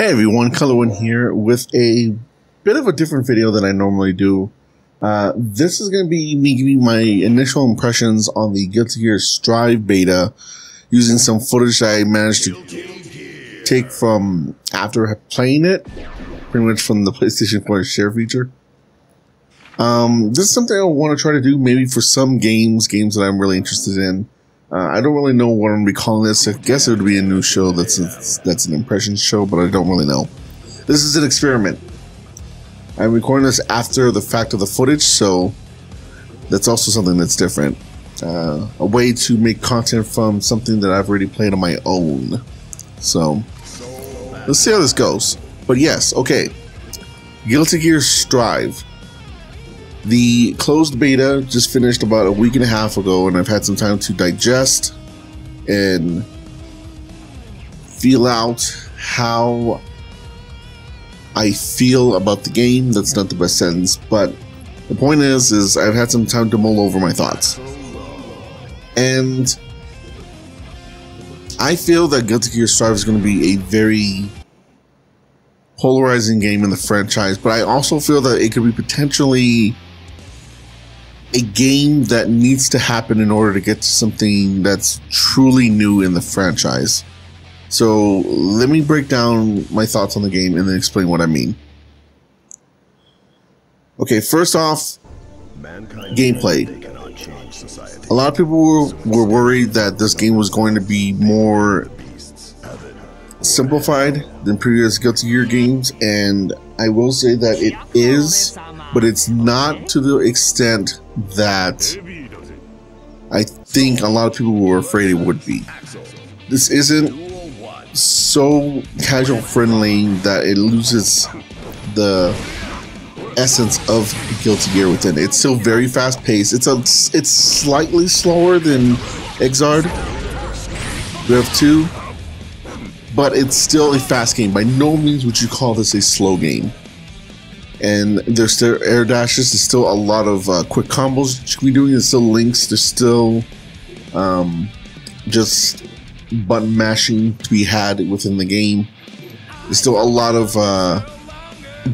Hey everyone, Colorwind here with a bit of a different video than I normally do. This is going to be me giving my initial impressions on the Guilty Gear Strive beta using some footage that I managed to take from after playing it, pretty much from the PlayStation 4 share feature. This is something I want to try to do maybe for some games that I'm really interested in. I don't really know what I'm going to be calling this. I guess it would be a new show that's an impressions show, but I don't really know. This is an experiment. I'm recording this after the fact of the footage, so that's also something that's different. A way to make content from something that I've already played on my own. So, let's see how this goes. But yes, okay. Guilty Gear Strive. The closed beta just finished about a week and a half ago, and I've had some time to digest and feel out how I feel about the game. That's not the best sentence, but the point is I've had some time to mull over my thoughts. And I feel that Guilty Gear Strive is going to be a very polarizing game in the franchise, but I also feel that it could be potentially a game that needs to happen in order to get to something that's truly new in the franchise. So let me break down my thoughts on the game and then explain what I mean. Okay, first off, gameplay. A lot of people were worried that this game was going to be more simplified than previous Guilty Gear games, and I will say that it is, but it's not to the extent that I think a lot of people were afraid it would be. This isn't so casual friendly that it loses the essence of Guilty Gear within it. It's still very fast paced. It's slightly slower than Exard Rev 2, but it's still a fast game. By no means would you call this a slow game. And there's still air dashes, there's still a lot of quick combos that you can be doing, there's still links, there's still just button mashing to be had within the game. There's still a lot of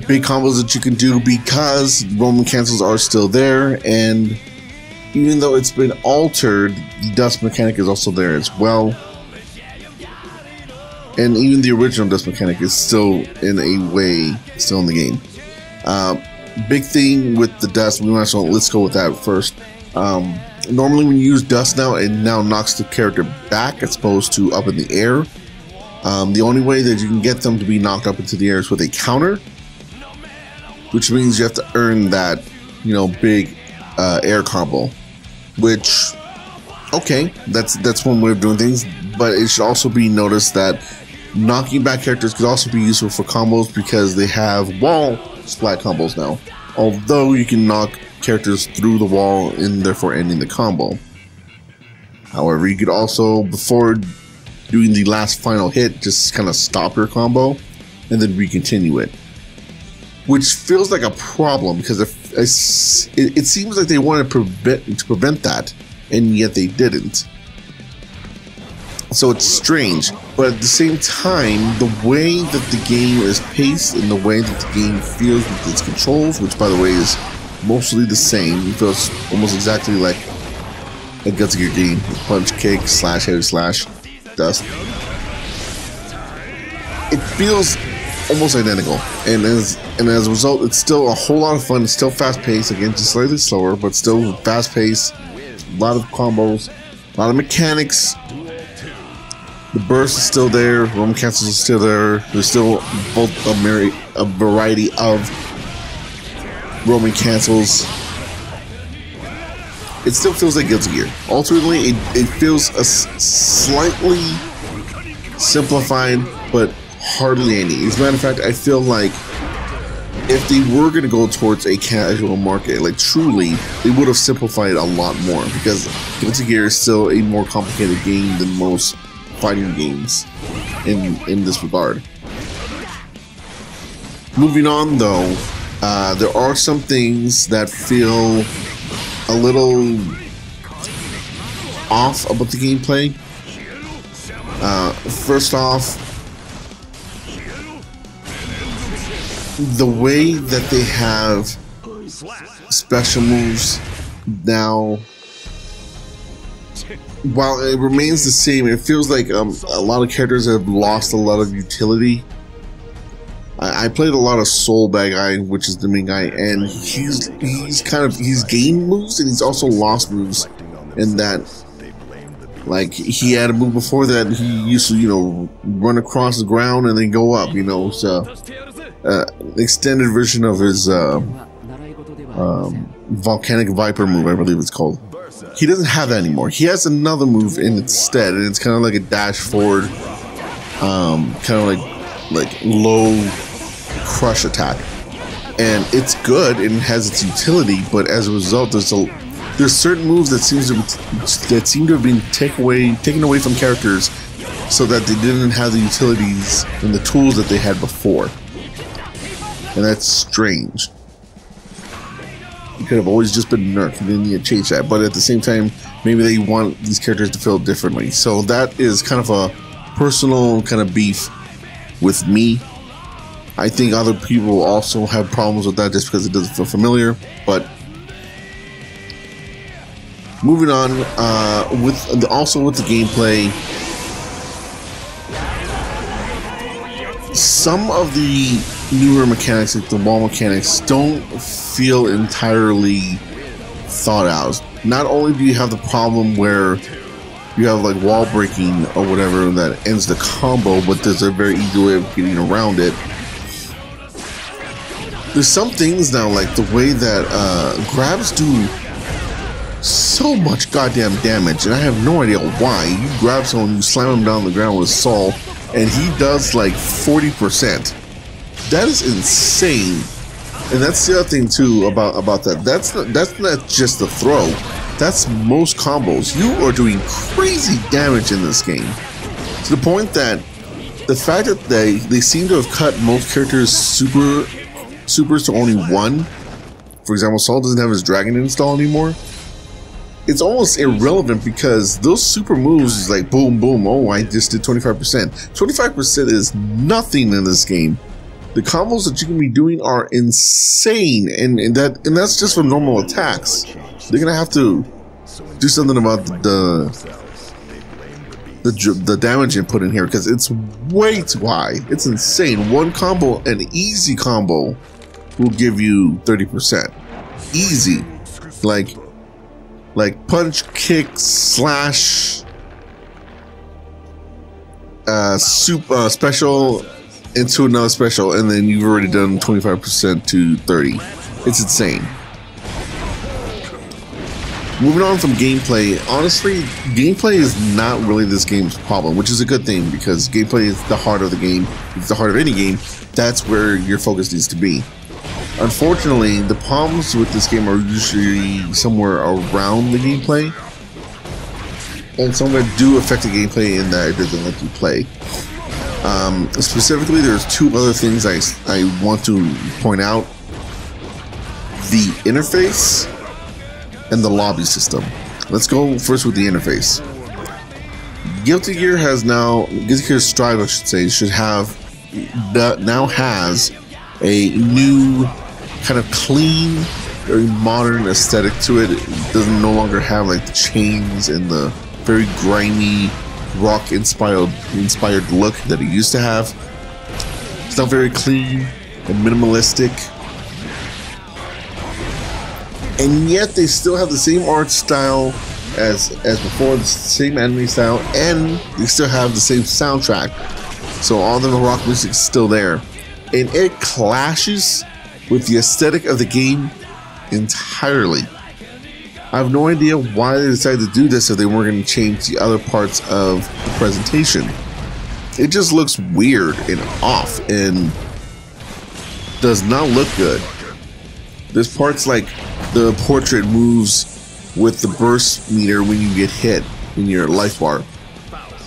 big combos that you can do because Roman cancels are still there, and even though it's been altered, the dust mechanic is also there as well. And even the original dust mechanic is still in a way still in the game. Big thing with the dust, let's go with that first. Normally when you use dust now, it now knocks the character back as opposed to up in the air. The only way that you can get them to be knocked up into the air is with a counter, which means you have to earn that, big air combo. Which, okay, that's one way of doing things, but it should also be noticed that knocking back characters could also be useful for combos because they have wall splat combos now, although you can knock characters through the wall and therefore ending the combo. However, you could also, before doing the last final hit, just kind of stop your combo and then re-continue it, which feels like a problem because it seems like they wanted to prevent that, and yet they didn't. So it's strange, but at the same time, the way that the game is paced and the way that the game feels with its controls, which by the way is mostly the same, it feels almost exactly like a Guilty Gear game, punch, kick, slash, heavy slash, dust. It feels almost identical, and as a result, it's still a whole lot of fun. It's still fast paced, again, just slightly slower, but still fast paced. A lot of combos, a lot of mechanics. The burst is still there, Roman cancels is still there, there's still both a variety of Roman cancels. It still feels like Guilty Gear. Ultimately, it feels a slightly simplified, but hardly any. As a matter of fact, I feel like if they were going to go towards a casual market, like truly, they would have simplified a lot more, because Guilty Gear is still a more complicated game than most fighting games in this regard. Moving on though, there are some things that feel a little off about the gameplay. First off, the way that they have special moves now, while it remains the same, it feels like a lot of characters have lost a lot of utility. I played a lot of Soul Bad Guy, which is the main guy, and he's gained moves and he's also lost moves. In that, like, he had a move before that he used to, you know, run across the ground and then go up. You know, so extended version of his Volcanic Viper move, I believe it's called. He doesn't have that anymore. He has another move instead, and it's kind of like a dash forward, kind of like low crush attack, and it's good and has its utility. But as a result, there's certain moves that seem to have been taken away from characters, so that they didn't have the utilities and the tools that they had before, and that's strange. It could have always just been nerfed. They need to change that, but at the same time, maybe they want these characters to feel differently. So that is kind of a personal kind of beef with me. I think other people also have problems with that just because it doesn't feel familiar. But moving on, with the gameplay, some of the newer mechanics, like the wall mechanics, don't feel entirely thought out. Not only do you have the problem where you have like wall breaking or whatever that ends the combo, but there's a very easy way of getting around it. There's some things now, like the way that grabs do so much goddamn damage, and I have no idea why. You grab someone, you slam him down on the ground with Saul, and he does like 40%. That is insane. And that's the other thing too about that. That's not just the throw. That's most combos. You are doing crazy damage in this game, to the point that the fact that they seem to have cut most characters' supers to only one. For example, Saul doesn't have his dragon install anymore. It's almost irrelevant because those super moves is like boom, boom. Oh, I just did 25%. 25% is nothing in this game. The combos that you can be doing are insane, and that's just from normal attacks. They're gonna have to do something about the damage input in here because it's way too high. It's insane. One combo, an easy combo, will give you 30%. Easy, like punch, kick, slash, special into another special, and then you've already done 25% to 30. It's insane. Moving on from gameplay, honestly, gameplay is not really this game's problem, which is a good thing because gameplay is the heart of the game. It's the heart of any game. That's where your focus needs to be. Unfortunately, the problems with this game are usually somewhere around the gameplay, and some that do affect the gameplay in that it doesn't let you play. Specifically, there's two other things I want to point out: the interface and the lobby system. Let's go first with the interface. Guilty Gear Strive, I should say, now has a new kind of clean, very modern aesthetic to it. It doesn't no longer have like the chains and the very grimy rock inspired look that it used to have. It's now very clean and minimalistic, and yet they still have the same art style as before, the same anime style, and they still have the same soundtrack. So all the rock music is still there, and it clashes with the aesthetic of the game entirely. I have no idea why they decided to do this if they weren't going to change the other parts of the presentation. It just looks weird and off and does not look good. There's parts like the portrait moves with the burst meter when you get hit in your life bar.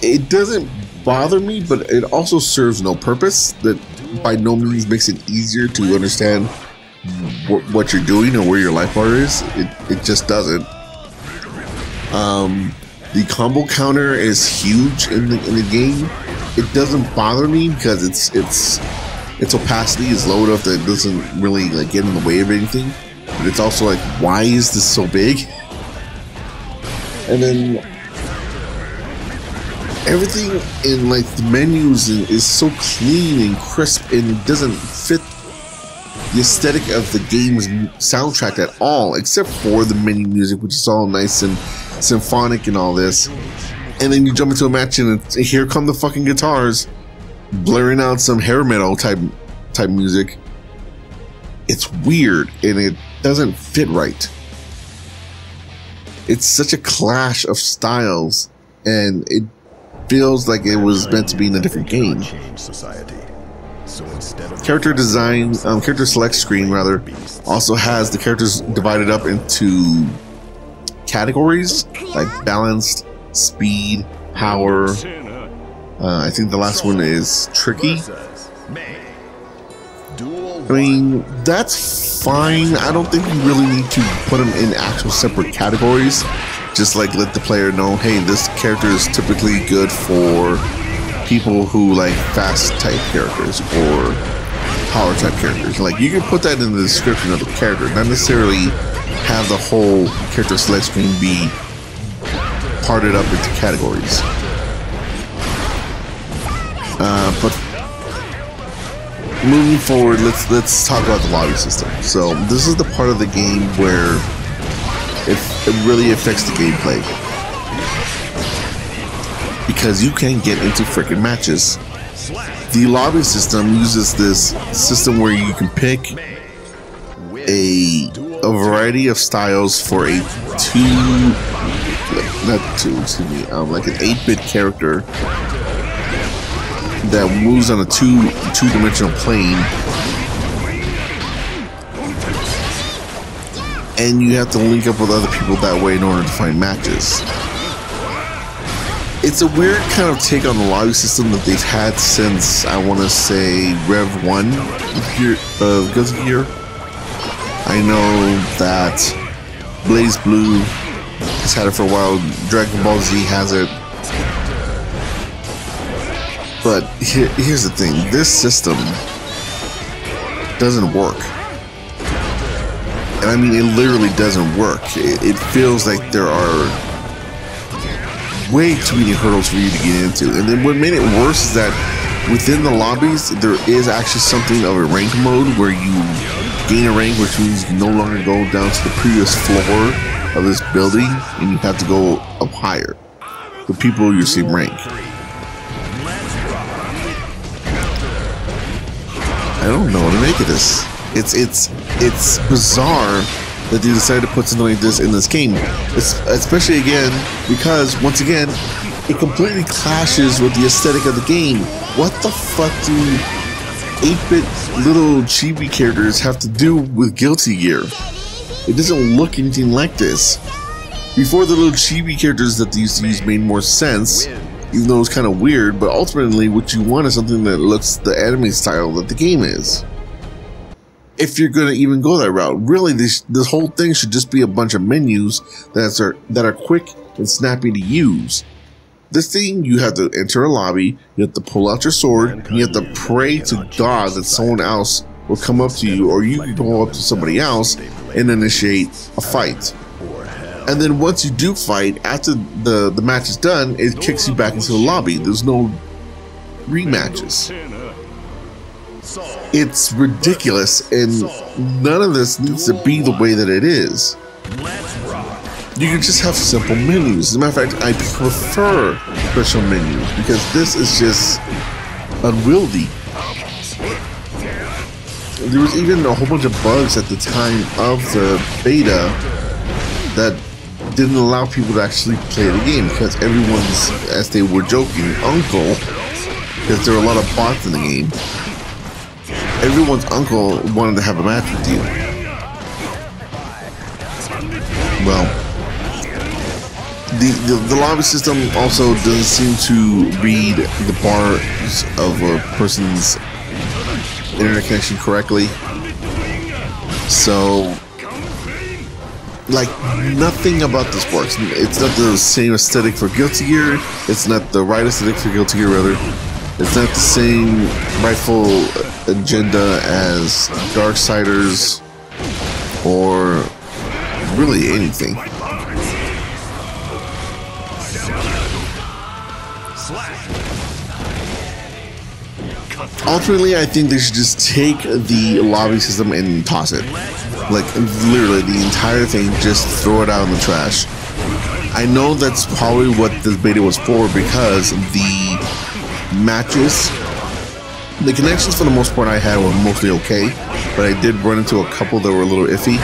It doesn't bother me, but it also serves no purpose. That by no means makes it easier to understand what you're doing or where your life bar is. It just doesn't. The combo counter is huge in the game. It doesn't bother me because it's its opacity is low enough that it doesn't really like get in the way of anything. But it's also like, why is this so big? And then everything in like the menus is so clean and crisp, and it doesn't fit the aesthetic of the game's soundtrack at all, except for the menu music, which is all nice and symphonic and all this. And then you jump into a match and here come the fucking guitars blaring out some hair metal type music. It's weird and it doesn't fit right. It's such a clash of styles, and it feels like it was meant to be in a different game. Character design, character select screen rather, also has the characters divided up into categories like balanced, speed, power. I think the last one is tricky. I mean, that's fine. I don't think you really need to put them in actual separate categories. Just like let the player know, hey, this character is typically good for people who like fast type characters or power type characters. Like, you can put that in the description of the character, not necessarily have the whole character select screen be parted up into categories. But moving forward, let's talk about the lobby system. So this is the part of the game where it really affects the gameplay, because you can get into freaking matches. The lobby system uses this system where you can pick a variety of styles for a like an 8-bit character that moves on a two-dimensional plane, and you have to link up with other people that way in order to find matches. It's a weird kind of take on the lobby system that they've had since, I want to say, Rev 1 of Guilty Gear. I know that Blaze Blue has had it for a while, Dragon Ball Z has it. But here's the thing, this system doesn't work. And I mean, it literally doesn't work. It feels like there are way too many hurdles for you to get into. And then what made it worse is that within the lobbies, there is actually something of a rank mode where you gain a rank, which means you no longer go down to the previous floor of this building, and you have to go up higher with people your same rank. I don't know what to make of this. It's bizarre that they decided to put something like this in this game, especially again because once again it completely clashes with the aesthetic of the game. What the fuck do 8-bit little chibi characters have to do with Guilty Gear? It doesn't look anything like this. Before, the little chibi characters that they used to use made more sense, even though it's kind of weird, but ultimately what you want is something that looks the anime style that the game is. If you're going to even go that route, really this whole thing should just be a bunch of menus that are quick and snappy to use. This thing, you have to enter a lobby, you have to pull out your sword, and you have to pray to God that someone else will come up to you, or you can go up to somebody else and initiate a fight. And then once you do fight, after the match is done, it kicks you back into the lobby. There's no rematches. It's ridiculous, and none of this needs to be the way that it is. You can just have simple menus. As a matter of fact, I prefer special menus because this is just unwieldy. There was even a whole bunch of bugs at the time of the beta that didn't allow people to actually play the game because everyone's, as they were joking, uncle, because there were a lot of bots in the game, everyone's uncle wanted to have a match with you. Well, the lobby system also doesn't seem to read the bars of a person's internet connection correctly. So, like, nothing about this works. It's not the same aesthetic for Guilty Gear. It's not the right aesthetic for Guilty Gear, rather. It's not the same rightful agenda as Darksiders or really anything. Ultimately, I think they should just take the lobby system and toss it. Like, literally, the entire thing, just throw it out in the trash. I know that's probably what this beta was for, because the matches, the connections for the most part I had were mostly okay, but I did run into a couple that were a little iffy.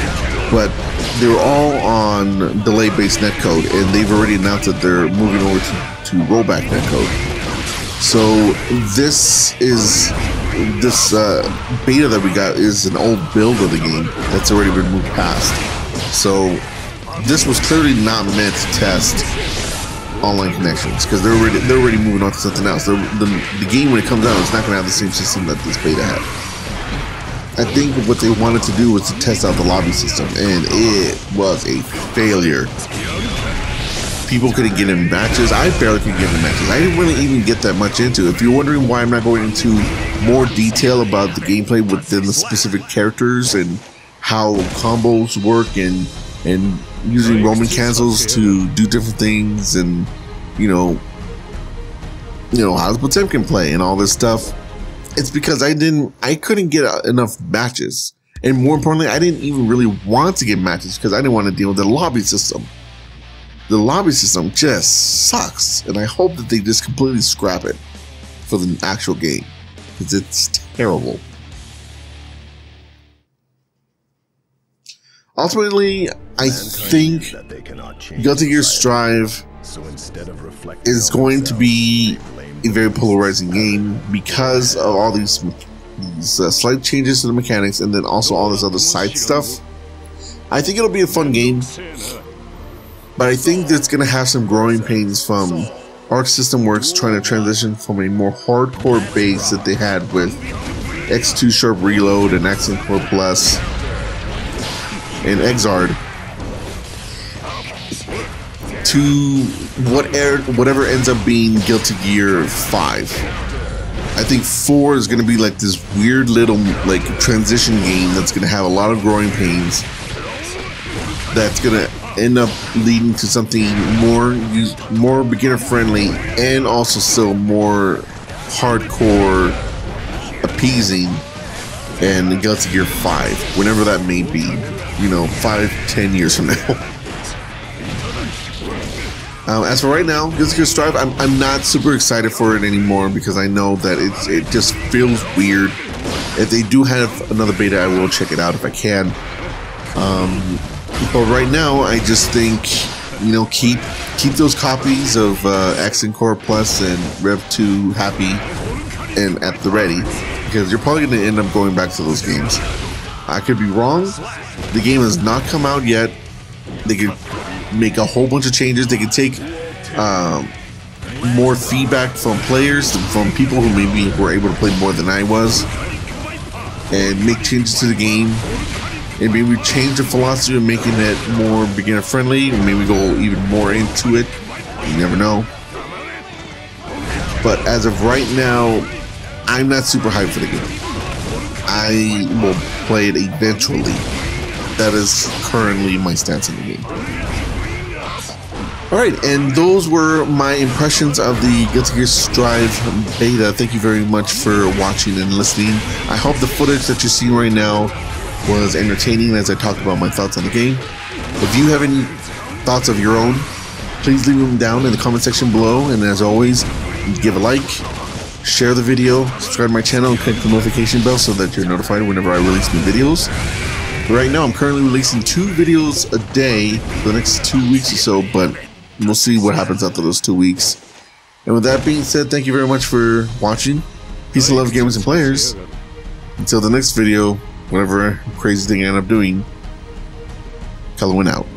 But they were all on delay-based netcode, and they've already announced that they're moving over to rollback netcode. So this beta that we got is an old build of the game that's already been moved past. So this was clearly not meant to test online connections, because they're already moving on to something else. The game, when it comes out, is not going to have the same system that this beta had. I think what they wanted to do was to test out the lobby system, and it was a failure. People couldn't get in matches. I barely could get in matches. I didn't really even get that much into it. If you're wondering why I'm not going into more detail about the gameplay within the specific characters and how combos work and using Roman cancels to do different things, and you know how the Potemkin play and all this stuff, it's because I couldn't get enough matches, and more importantly, I didn't even really want to get matches because I didn't want to deal with the lobby system. The lobby system just sucks, and I hope that they just completely scrap it for the actual game, because it's terrible. Ultimately, I think Guilty Gear Strive is going to be a very polarizing game because of all these slight changes to the mechanics, and then also all this other side stuff. I think it'll be a fun game, but I think that's going to have some growing pains from Arc System Works trying to transition from a more hardcore base that they had with X2 Sharp Reload and Accent Core Plus and Exard to whatever ends up being Guilty Gear 5. I think 4 is going to be like this weird little like transition game that's going to have a lot of growing pains, that's going to end up leading to something more beginner friendly and also still more hardcore appeasing, and Guilty Gear 5, whenever that may be, 5-10 years from now. As for right now, Guilty Gear Strive, I'm not super excited for it anymore, because I know that it just feels weird. If they do have another beta, I will check it out if I can. But right now, I just think, keep those copies of Accent Core Plus and Rev 2 happy and at the ready, because you're probably going to end up going back to those games. I could be wrong. The game has not come out yet. They could make a whole bunch of changes. They could take more feedback from players, from people who maybe were able to play more than I was, and make changes to the game. And maybe change the philosophy of making it more beginner friendly. Maybe go even more into it. You never know. But as of right now, I'm not super hyped for the game. I will play it eventually. That is currently my stance in the game. Alright, and those were my impressions of the Guilty Gear Strive beta. Thank you very much for watching and listening. I hope the footage that you're seeing right now was entertaining as I talked about my thoughts on the game. If you have any thoughts of your own, please leave them down in the comment section below. And as always, give a like, share the video, subscribe to my channel, and click the notification bell so that you're notified whenever I release new videos. Right now, I'm currently releasing 2 videos a day for the next 2 weeks or so, but we'll see what happens after those 2 weeks. And with that being said, thank you very much for watching. Peace and love, gamers and players. Until the next video, whatever crazy thing I end up doing, Colorwind out.